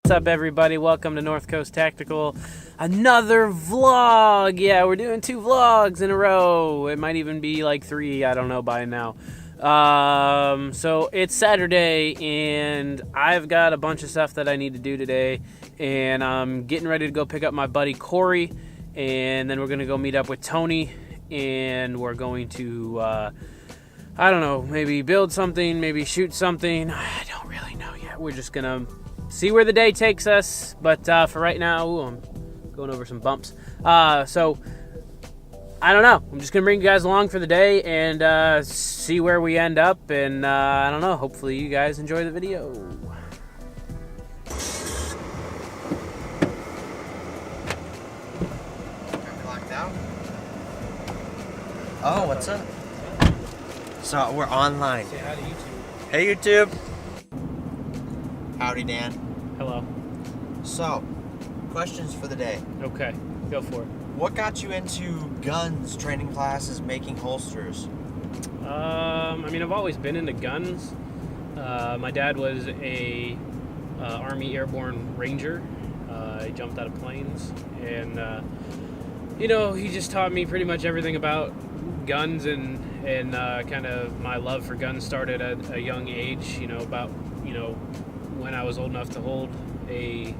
What's up, everybody? Welcome to North Coast Tactical. Another vlog. Yeah, we're doing 2 vlogs in a row. It might even be like 3. I don't know by now. So it's Saturday, and I've got a bunch of stuff that I need to do today. And I'm getting ready to go pick up my buddy Corey, and then we're gonna go meet up with Tony, and we're going to, I don't know, maybe build something, maybe shoot something. I don't really know yet. We're just gonna see where the day takes us, but for right now, I'm going over some bumps. So I don't know. I'm just gonna bring you guys along for the day and see where we end up, and I don't know. Hopefully, you guys enjoy the video. Locked out. Oh, what's up? So we're online. Say hi to YouTube. Hey, YouTube. Howdy, Dan. Hello. So, questions for the day. Okay, go for it. What got you into guns, training classes, making holsters? I mean, I've always been into guns. My dad was a Army Airborne Ranger. He jumped out of planes, and you know, he just taught me pretty much everything about guns, and kind of my love for guns started at a young age. You know, about when I was old enough to hold a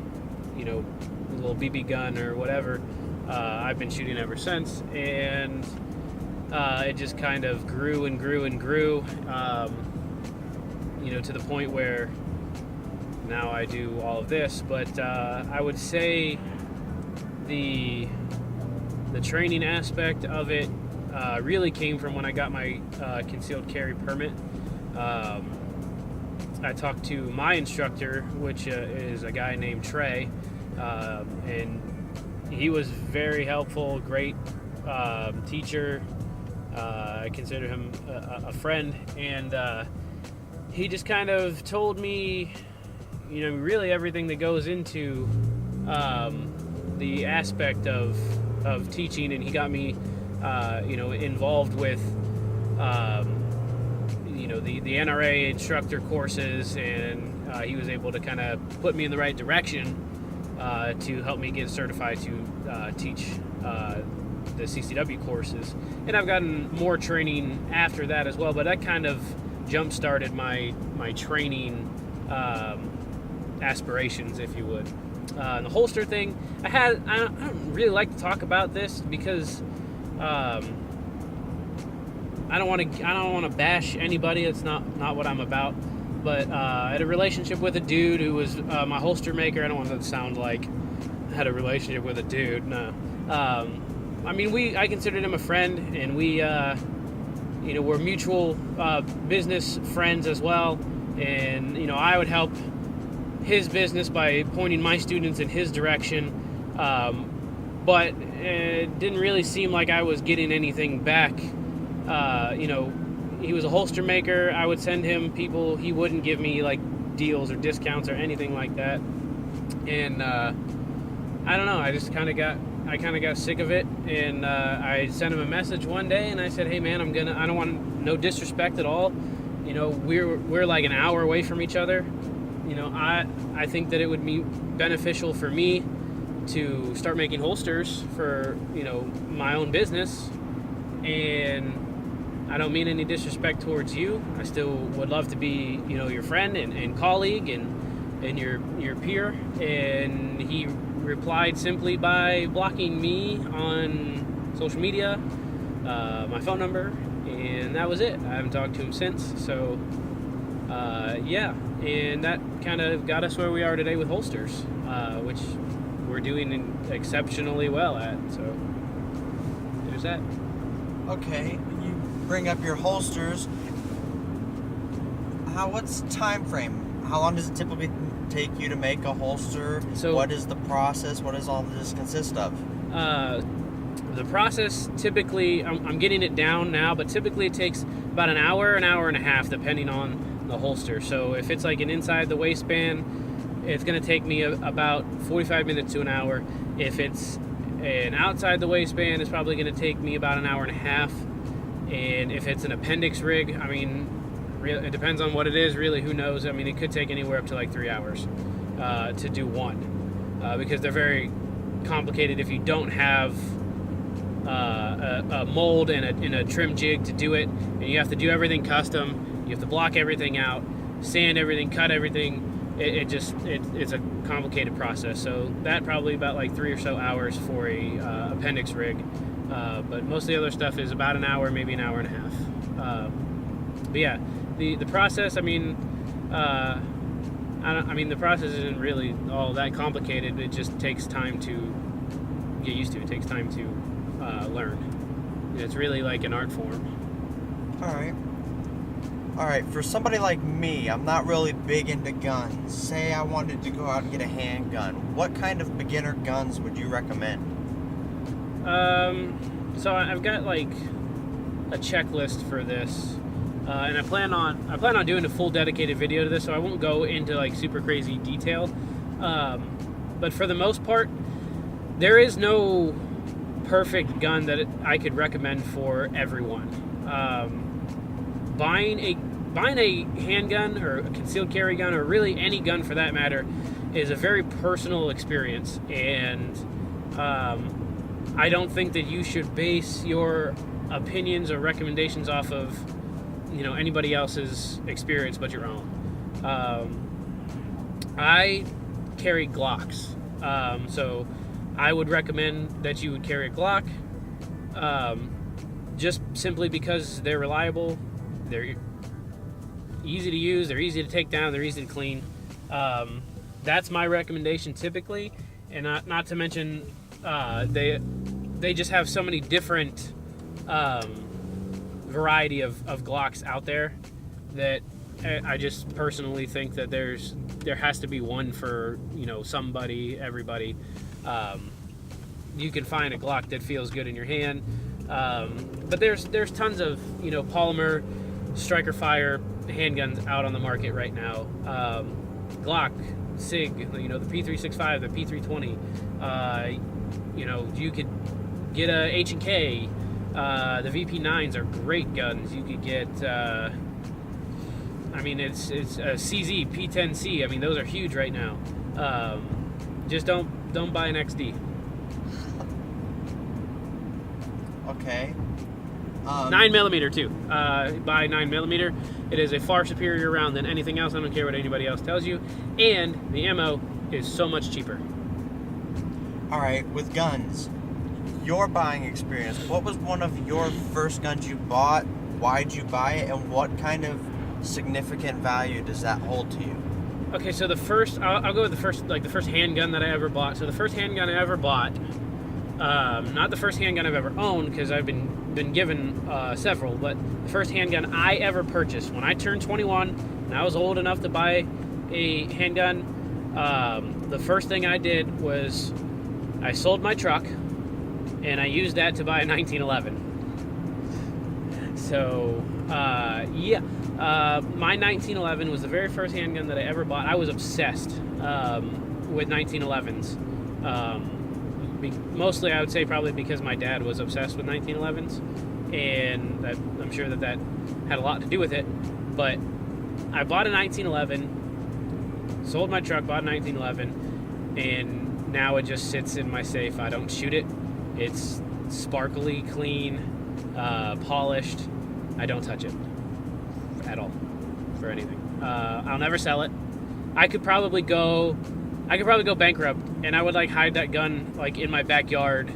little BB gun or whatever. I've been shooting ever since, and it just kind of grew and grew and grew, to the point where now I do all of this. But I would say the training aspect of it really came from when I got my concealed carry permit. I talked to my instructor, which is a guy named Trey, and he was very helpful, great teacher. I consider him a friend, and he just kind of told me, really everything that goes into the aspect of teaching, and he got me, involved with, the NRA instructor courses, and he was able to kind of put me in the right direction to help me get certified to teach the CCW courses. And I've gotten more training after that as well, but that kind of jump-started my training aspirations, if you would. The holster thing, I don't really like to talk about this because I don't want to bash anybody. It's not what I'm about. But I had a relationship with a dude who was my holster maker. I don't want to sound like I had a relationship with a dude. No. I mean, I considered him a friend, and we, we're mutual business friends as well. And, I would help his business by pointing my students in his direction. But it didn't really seem like I was getting anything back. He was a holster maker. I would send him people. He wouldn't give me like deals or discounts or anything like that. And I don't know. I kind of got sick of it. And I sent him a message one day, and I said, "Hey man, I don't want no disrespect at all. We're like an hour away from each other. I think that it would be beneficial for me to start making holsters for my own business, and I don't mean any disrespect towards you. I still would love to be, your friend and colleague and your peer." And he replied simply by blocking me on social media, my phone number, and that was it. I haven't talked to him since. So, yeah, and that kind of got us where we are today with holsters, which we're doing exceptionally well at. So, there's that. Okay, you bring up your holsters. What's the time frame? How long does it typically take you to make a holster? So, what is the process? What does all this consist of? The process typically, I'm getting it down now, but typically it takes about an hour and a half, depending on the holster. So if it's like an inside the waistband, it's going to take me about 45 minutes to an hour. If it's an outside the waistband, it's probably going to take me about an hour and a half. And if it's an appendix rig, I mean, it depends on what it is, really. Who knows? I mean, it could take anywhere up to like 3 hours. to do one, because they're very complicated if you don't have a mold and a trim jig to do it, and you have to do everything custom. You have to block everything out, sand everything, cut everything. It's a complicated process. So that probably about like 3 or so hours for a appendix rig, but most of the other stuff is about an hour, maybe an hour and a half. But yeah, the process. I mean, the process isn't really all that complicated. It just takes time to get used to. It takes time to learn. It's really like an art form. All right. For somebody like me, I'm not really big into guns. Say I wanted to go out and get a handgun. What kind of beginner guns would you recommend? So I've got like a checklist for this, and I plan on doing a full dedicated video to this. So I won't go into like super crazy detail, but for the most part, there is no perfect gun that I could recommend for everyone. Buying a handgun or a concealed carry gun, or really any gun for that matter, is a very personal experience, and I don't think that you should base your opinions or recommendations off of anybody else's experience but your own. I carry Glocks, so I would recommend that you would carry a Glock, just simply because they're reliable, they're easy to use, they're easy to take down, they're easy to clean. That's my recommendation typically, and not to mention they just have so many different variety of Glocks out there that I just personally think that there has to be one for somebody, everybody. You can find a Glock that feels good in your hand, but there's tons of polymer striker fire handguns out on the market right now. Glock, SIG, the P365, the P320. You could get a H&K. The VP9s are great guns. You could get, it's a CZ, P10C. Those are huge right now. Just don't buy an XD. Okay. 9mm too. Buy 9mm. It is a far superior round than anything else. I don't care what anybody else tells you, and the ammo is so much cheaper. All right, with guns, your buying experience. What was one of your first guns you bought? Why'd you buy it, and what kind of significant value does that hold to you? Okay, so I'll go with the first handgun that I ever bought. So the first handgun I ever bought, not the first handgun I've ever owned, because I've been given several, but the first handgun I ever purchased when I turned 21 and I was old enough to buy a handgun. The first thing I did was I sold my truck and I used that to buy a 1911. So my 1911 was the very first handgun that I ever bought. I was obsessed with 1911s. Mostly, I would say probably because my dad was obsessed with 1911s, and I'm sure that had a lot to do with it. But I bought a 1911, sold my truck, bought a 1911, and now it just sits in my safe. I don't shoot it. It's sparkly, clean, polished. I don't touch it at all for anything. I'll never sell it. I could probably go bankrupt, and I would hide that gun in my backyard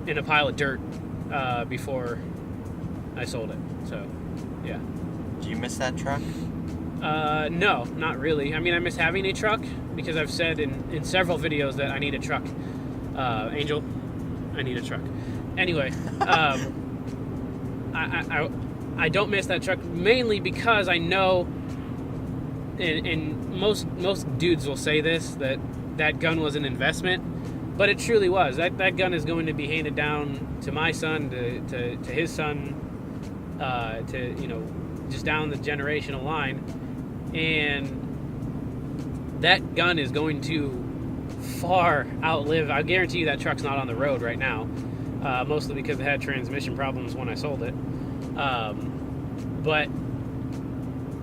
in a pile of dirt before I sold it. So, yeah. Do you miss that truck? No, not really. I miss having a truck because I've said in several videos that I need a truck. Angel, I need a truck. Anyway, I don't miss that truck mainly because I know, and most dudes will say this, that gun was an investment, but it truly was. That gun is going to be handed down to my son, to his son, just down the generational line, and that gun is going to far outlive. I guarantee you that truck's not on the road right now, mostly because it had transmission problems when I sold it. But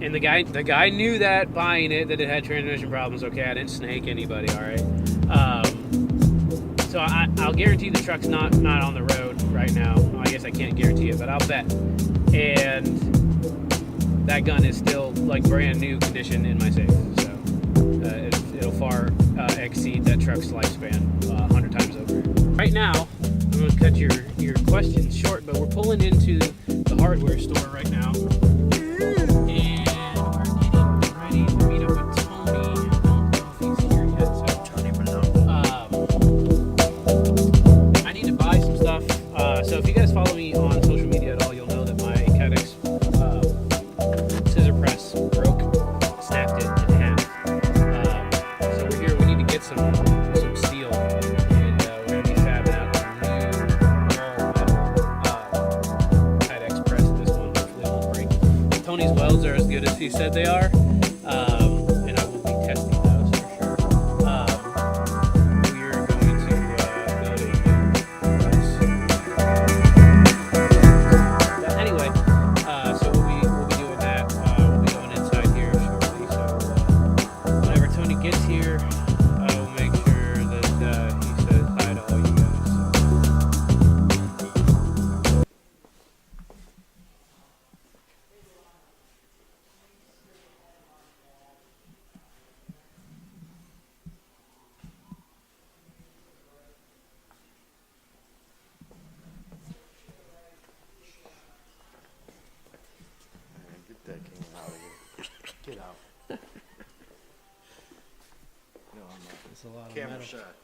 And the guy knew that buying it, that it had transmission problems. Okay, I didn't snake anybody. All right. So I'll guarantee the truck's not on the road right now. Well, I guess I can't guarantee it, but I'll bet. And that gun is still like brand new condition in my safe. So it'll far exceed that truck's lifespan 100 times over. Right now, I'm going to cut your questions short, but we're pulling into the hardware store right now. So if you guys follow me on social media at all, you'll know that my Cadex scissor press broke, snapped it in half. So we're here. We need to get some steel, and we're going to be fabbing out a new Cadex press. This one hopefully won't break. Tony's welds are as good as he said they are, and I will be testing those for sure. We are going to build a press. So we'll be doing that. We'll be going inside here shortly. So whenever Tony gets here, I will make sure that he says hi to all you guys. Get that king out of here. Get out. No, I'm not. It's a lot of Camera metal. shot.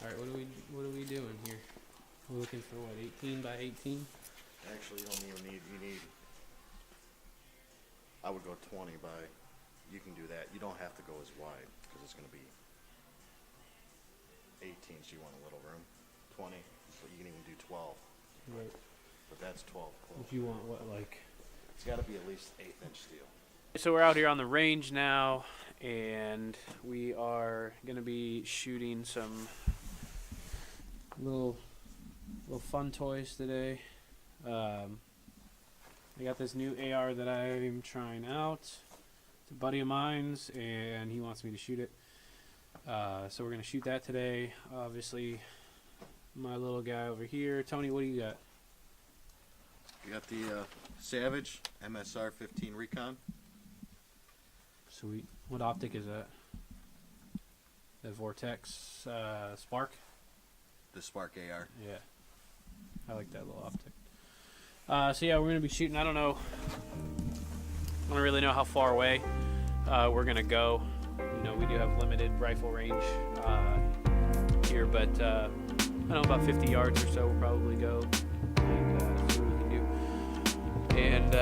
All right, what are we doing here? We're looking for what, 18 by 18? Actually, you don't even need. I would go 20 by. You can do that. You don't have to go as wide because it's going to be 18. So you want a little room. 20. So you can even do 12. Right. But that's 12 close. If you want what, like? It's got to be at least 1/8 steel. So we're out here on the range now, and we are gonna be shooting some little fun toys today. I got this new AR that I'm trying out. It's a buddy of mine's, and he wants me to shoot it. So we're gonna shoot that today. Obviously, my little guy over here. Tony, what do you got? You got the Savage MSR 15 Recon. Sweet. What optic is that? The Vortex Spark? The Spark AR. Yeah. I like that little optic. So yeah, we're going to be shooting. I don't really know how far away we're going to go. You know, we do have limited rifle range here, but I don't know, about 50 yards or so we'll probably go and see what we can do. And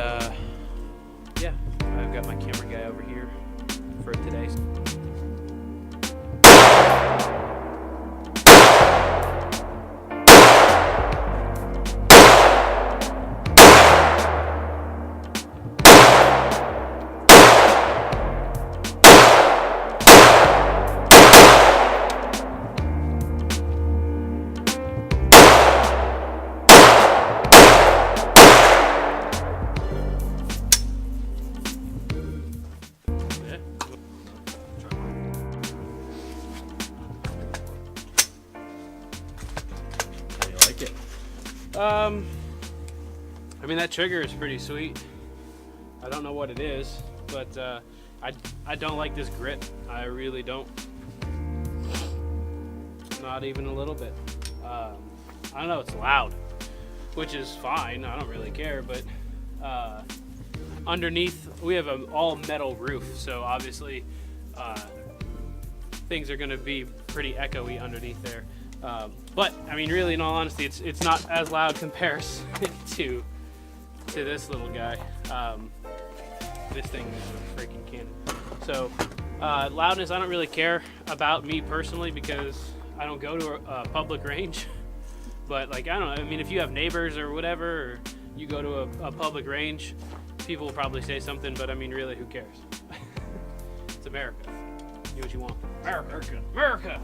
yeah, I've got my camera guy over here for today. I mean, that trigger is pretty sweet. I don't know what it is, but I don't like this grip. I really don't. Not even a little bit. I don't know, it's loud, which is fine. I don't really care, but underneath, we have an all metal roof, so obviously things are going to be pretty echoey underneath there. But I mean, really, in all honesty, it's not as loud comparison to this little guy. This thing is a freaking cannon. So loudness, I don't really care about, me personally, because I don't go to a public range. But like, I don't know. I mean, if you have neighbors or whatever, or you go to a public range, people will probably say something. But I mean, really, who cares? It's America. Do what you want. America. America.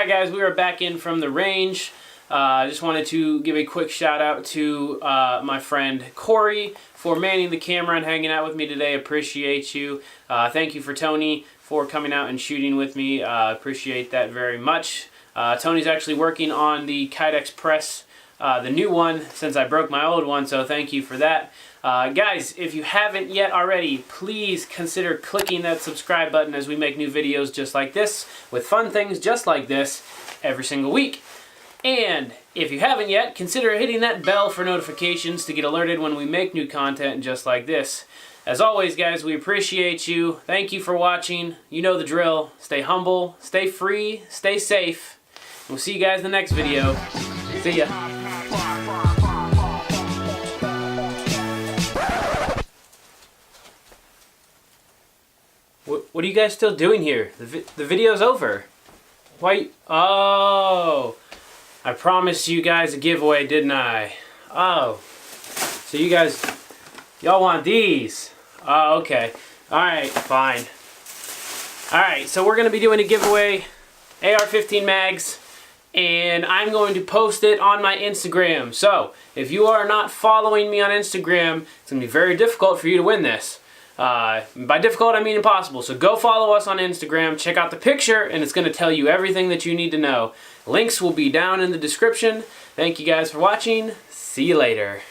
Alright guys, we are back in from the range. I just wanted to give a quick shout out to my friend Corey for manning the camera and hanging out with me today. Appreciate you. Thank you for Tony for coming out and shooting with me. Appreciate that very much. Tony's actually working on the Kydex press, the new one, since I broke my old one, so thank you for that. Guys, if you haven't yet already, please consider clicking that subscribe button as we make new videos just like this, with fun things just like this, every single week. And if you haven't yet, consider hitting that bell for notifications to get alerted when we make new content just like this. As always, guys, we appreciate you. Thank you for watching. You know the drill. Stay humble, stay free, stay safe. We'll see you guys in the next video. See ya. What are you guys still doing here? The video's over. Why? Oh, I promised you guys a giveaway, didn't I? Oh, so you guys, y'all want these? Oh, okay. All right, fine. All right, so we're gonna be doing a giveaway, AR-15 mags, and I'm going to post it on my Instagram. So if you are not following me on Instagram, it's gonna be very difficult for you to win this. By difficult, I mean impossible. So go follow us on Instagram, check out the picture, and it's going to tell you everything that you need to know. Links will be down in the description. Thank you guys for watching. See you later.